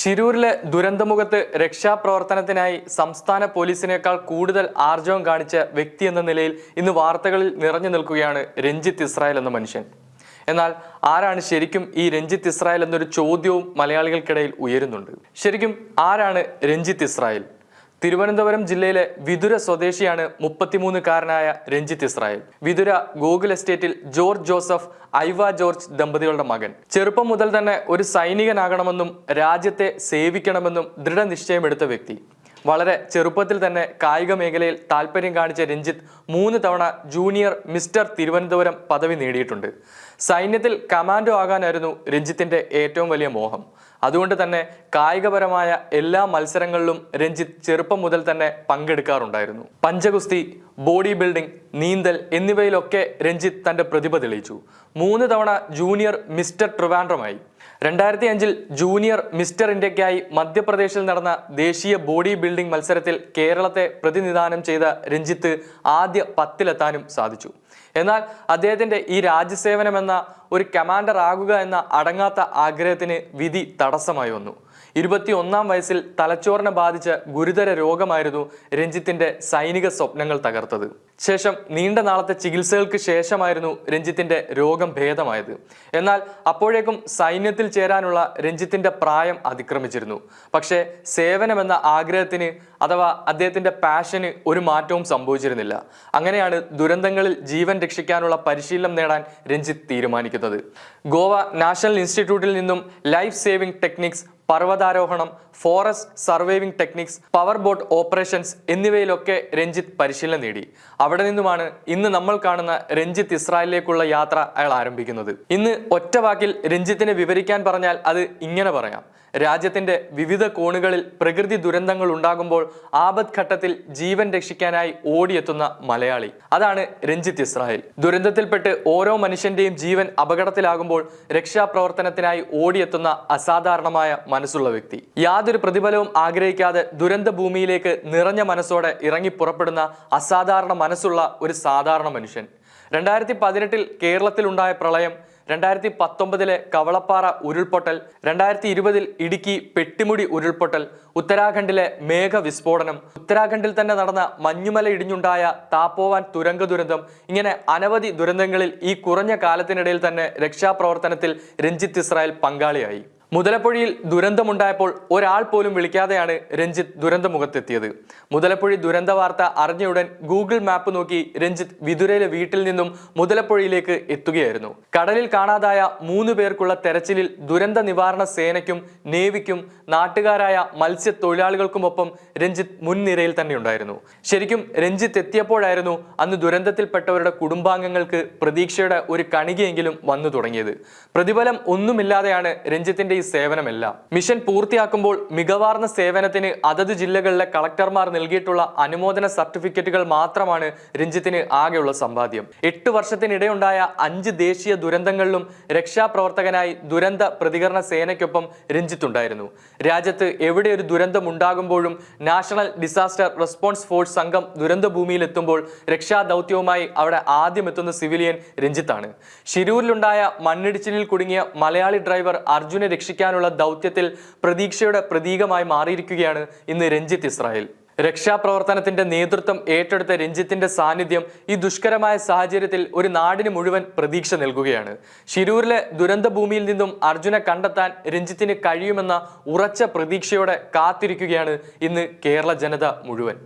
ശിരൂരിലെ ദുരന്തമുഖത്ത് രക്ഷാപ്രവർത്തനത്തിനായി സംസ്ഥാന പോലീസിനേക്കാൾ കൂടുതൽ ആർജവം കാണിച്ച വ്യക്തി എന്ന നിലയിൽ ഇന്ന് വാർത്തകളിൽ നിറഞ്ഞു നിൽക്കുകയാണ് രഞ്ജിത്ത് ഇസ്രായേൽ എന്ന മനുഷ്യൻ. എന്നാൽ ആരാണ് ശരിക്കും ഈ രഞ്ജിത്ത് ഇസ്രായേൽ എന്നൊരു ചോദ്യവും മലയാളികൾക്കിടയിൽ ഉയരുന്നുണ്ട്. ശരിക്കും ആരാണ് രഞ്ജിത്ത് ഇസ്രായേൽ? തിരുവനന്തപുരം ജില്ലയിലെ വിതുര സ്വദേശിയാണ് 33-കാരനായ രഞ്ജിത്ത് ഇസ്രായേൽ. വിതുര ഗോകുൽ എസ്റ്റേറ്റിൽ ജോർജ് ജോസഫ്, ഐവ ജോർജ് ദമ്പതികളുടെ മകൻ. ചെറുപ്പം മുതൽ തന്നെ ഒരു സൈനികനാകണമെന്നും രാജ്യത്തെ സേവിക്കണമെന്നും ദൃഢനിശ്ചയമെടുത്ത വ്യക്തി. വളരെ ചെറുപ്പത്തിൽ തന്നെ കായിക മേഖലയിൽ താല്പര്യം കാണിച്ച രഞ്ജിത്ത് 3 തവണ ജൂനിയർ മിസ്റ്റർ തിരുവനന്തപുരം പദവി നേടിയിട്ടുണ്ട്. സൈന്യത്തിൽ കമാൻഡോ ആകാനായിരുന്നു രഞ്ജിത്തിന്റെ ഏറ്റവും വലിയ മോഹം. അതുകൊണ്ട് തന്നെ കായികപരമായ എല്ലാ മത്സരങ്ങളിലും രഞ്ജിത്ത് ചെറുപ്പം മുതൽ തന്നെ പങ്കെടുക്കാറുണ്ടായിരുന്നു. പഞ്ചഗുസ്തി, ബോഡി ബിൽഡിംഗ്, നീന്തൽ എന്നിവയിലൊക്കെ രഞ്ജിത്ത് തന്റെ പ്രതിഭ തെളിയിച്ചു. 3 തവണ ജൂനിയർ മിസ്റ്റർ ട്രിവാൻഡ്രമായി. 2005 ജൂനിയർ മിസ്റ്റർ ഇന്ത്യക്കായി മധ്യപ്രദേശിൽ നടന്ന ദേശീയ ബോഡി ബിൽഡിംഗ് മത്സരത്തിൽ കേരളത്തെ പ്രതിനിധാനം ചെയ്ത രഞ്ജിത്ത് ആദ്യ 10-ലെത്താനും സാധിച്ചു. എന്നാൽ അദ്ദേഹത്തിന്റെ ഈ രാജ്യസേവനം എന്ന ഒരു കമാൻഡർ ആകുക എന്ന അടങ്ങാത്ത ആഗ്രഹത്തിന് വിധി തടസ്സമായി വന്നു. 21-ാം വയസ്സിൽ തലച്ചോറിനെ ബാധിച്ച ഗുരുതര രോഗമായിരുന്നു രഞ്ജിത്തിന്റെ സൈനിക സ്വപ്നങ്ങൾ തകർത്തത്. ശേഷം നീണ്ട നാളത്തെ ചികിത്സകൾക്ക് ശേഷമായിരുന്നു രഞ്ജിത്തിന്റെ രോഗം ഭേദമായത്. എന്നാൽ അപ്പോഴേക്കും സൈന്യത്തിൽ ചേരാനുള്ള രഞ്ജിത്തിന്റെ പ്രായം അതിക്രമിച്ചിരുന്നു. പക്ഷേ സേവനമെന്ന ആഗ്രഹത്തിന് അഥവാ അദ്ദേഹത്തിന്റെ പാഷന് ഒരു മാറ്റവും സംഭവിച്ചിരുന്നില്ല. അങ്ങനെയാണ് ദുരന്തങ്ങളിൽ ജീവൻ രക്ഷിക്കാനുള്ള പരിശീലനം നേടാൻ രഞ്ജിത്ത് തീരുമാനിക്കുന്നത്. ഗോവ നാഷണൽ ഇൻസ്റ്റിറ്റ്യൂട്ടിൽ നിന്നും ലൈഫ് സേവിംഗ് ടെക്നിക്സ്, പർവ്വതാരോഹണം, forest surviving techniques, power boat operations എന്നിവയിലൊക്കെ രഞ്ജിത്ത് പരിശീലനം നേടി. അവിടെ നിന്നുമാണ് ഇന്ന് നമ്മൾ കാണുന്ന രഞ്ജിത്ത് ഇസ്രായേലിലേക്കുള്ള യാത്ര അയാൾ ആരംഭിക്കുന്നത്. ഇന്ന് ഒറ്റ വാക്കിൽ രഞ്ജിത്തിനെ വിവരിക്കാൻ പറഞ്ഞാൽ അത് ഇങ്ങനെ പറയാം: രാജ്യത്തിന്റെ വിവിധ കോണുകളിൽ പ്രകൃതി ദുരന്തങ്ങൾ ഉണ്ടാകുമ്പോൾ ആപത് ഘട്ടത്തിൽ ജീവൻ രക്ഷിക്കാനായി ഓടിയെത്തുന്ന മലയാളി. അതാണ് രഞ്ജിത്ത് ഇസ്രായേൽ. ദുരന്തത്തിൽപ്പെട്ട് ഓരോ മനുഷ്യന്റെയും ജീവൻ അപകടത്തിലാകുമ്പോൾ രക്ഷാപ്രവർത്തനത്തിനായി ഓടിയെത്തുന്ന അസാധാരണമായ മനസ്സുള്ള വ്യക്തി. യാതൊരു പ്രതിഫലവും ആഗ്രഹിക്കാതെ ദുരന്ത ഭൂമിയിലേക്ക് നിറഞ്ഞ മനസ്സോടെ ഇറങ്ങി പുറപ്പെടുന്ന അസാധാരണ മനസ്സുള്ള ഒരു സാധാരണ മനുഷ്യൻ. 2018 കേരളത്തിലുണ്ടായ പ്രളയം, 2019 കവളപ്പാറ ഉരുൾപൊട്ടൽ, 2020 ഇടുക്കി പെട്ടിമുടി ഉരുൾപൊട്ടൽ, ഉത്തരാഖണ്ഡിലെ മേഘവിസ്ഫോടനം, ഉത്തരാഖണ്ഡിൽ തന്നെ നടന്ന മഞ്ഞുമല ഇടിഞ്ഞുണ്ടായ താപ്പോവാൻ തുരങ്ക ദുരന്തം, ഇങ്ങനെ അനവധി ദുരന്തങ്ങളിൽ ഈ കുറഞ്ഞ കാലത്തിനിടയിൽ തന്നെ രക്ഷാപ്രവർത്തനത്തിൽ രഞ്ജിത്ത് ഇസ്രായേൽ പങ്കാളിയായി. മുതലപ്പുഴയിൽ ദുരന്തമുണ്ടായപ്പോൾ ഒരാൾ പോലും വിളിക്കാതെയാണ് രഞ്ജിത്ത് ദുരന്തമുഖത്തെത്തിയത്. മുതലപ്പുഴ ദുരന്ത വാർത്ത അറിഞ്ഞയുടൻ ഗൂഗിൾ മാപ്പ് നോക്കി രഞ്ജിത്ത് വിതുരയിലെ വീട്ടിൽ നിന്നും മുതലപ്പുഴയിലേക്ക് എത്തുകയായിരുന്നു. കടലിൽ കാണാതായ 3 പേർക്കുള്ള തെരച്ചിലിൽ ദുരന്ത നിവാരണ സേനയ്ക്കും നേവിക്കും നാട്ടുകാരായ മത്സ്യത്തൊഴിലാളികൾക്കുമൊപ്പം രഞ്ജിത്ത് മുൻനിരയിൽ തന്നെ ഉണ്ടായിരുന്നു. ശരിക്കും രഞ്ജിത്ത് എത്തിയപ്പോഴായിരുന്നു അന്ന് ദുരന്തത്തിൽപ്പെട്ടവരുടെ കുടുംബാംഗങ്ങൾക്ക് പ്രതീക്ഷയുടെ ഒരു കണികയെങ്കിലും വന്നു തുടങ്ങിയത്. പ്രതിഫലം ഒന്നുമില്ലാതെയാണ് രഞ്ജിത്തിന്റെ സേവനമെല്ലാം. മിഷൻ പൂർത്തിയാക്കുമ്പോൾ മികവാർന്ന സേവനത്തിന് അതത് ജില്ലകളിലെ കളക്ടർമാർ നൽകിയിട്ടുള്ള അനുമോദന സർട്ടിഫിക്കറ്റുകൾ മാത്രമാണ് രഞ്ജിത്തിന് ആകെയുള്ള സമ്പാദ്യം. 8 വർഷത്തിനിടെയുണ്ടായ 5 ദേശീയ ദുരന്തങ്ങളിലും രക്ഷാപ്രവർത്തകനായി ദുരന്ത പ്രതികരണ സേനയ്ക്കൊപ്പം രഞ്ജിത്ത് ഉണ്ടായിരുന്നു. രാജ്യത്ത് എവിടെ ഒരു ദുരന്തം ഉണ്ടാകുമ്പോഴും നാഷണൽ ഡിസാസ്റ്റർ റെസ്പോൺസ് ഫോഴ്സ് സംഘം ദുരന്ത ഭൂമിയിൽ എത്തുമ്പോൾ രക്ഷാദൗത്യവുമായി അവിടെ ആദ്യം എത്തുന്ന സിവിലിയൻ രഞ്ജിത്താണ്. ശിരൂരിലുണ്ടായ മണ്ണിടിച്ചിലിൽ കുടുങ്ങിയ മലയാളി ഡ്രൈവർ അർജുനെ രക്ഷിക്കാനുള്ള ദൗത്യത്തിൽ പ്രതീക്ഷയുടെ പ്രതീകമായി മാറിയിരിക്കുകയാണ് ഇന്ന് രഞ്ജിത്ത് ഇസ്രായേൽ. രക്ഷാപ്രവർത്തനത്തിന്റെ നേതൃത്വം ഏറ്റെടുത്ത രഞ്ജിത്തിന്റെ സാന്നിധ്യം ഈ ദുഷ്കരമായ സാഹചര്യത്തിൽ ഒരു നാടിന് മുഴുവൻ പ്രതീക്ഷ നൽകുകയാണ്. ശിരൂരിലെ ദുരന്ത ഭൂമിയിൽ നിന്നും അർജുനെ കണ്ടെത്താൻ രഞ്ജിത്തിന് കഴിയുമെന്ന ഉറച്ച പ്രതീക്ഷയോടെ കാത്തിരിക്കുകയാണ് ഇന്ന് കേരള ജനത മുഴുവൻ.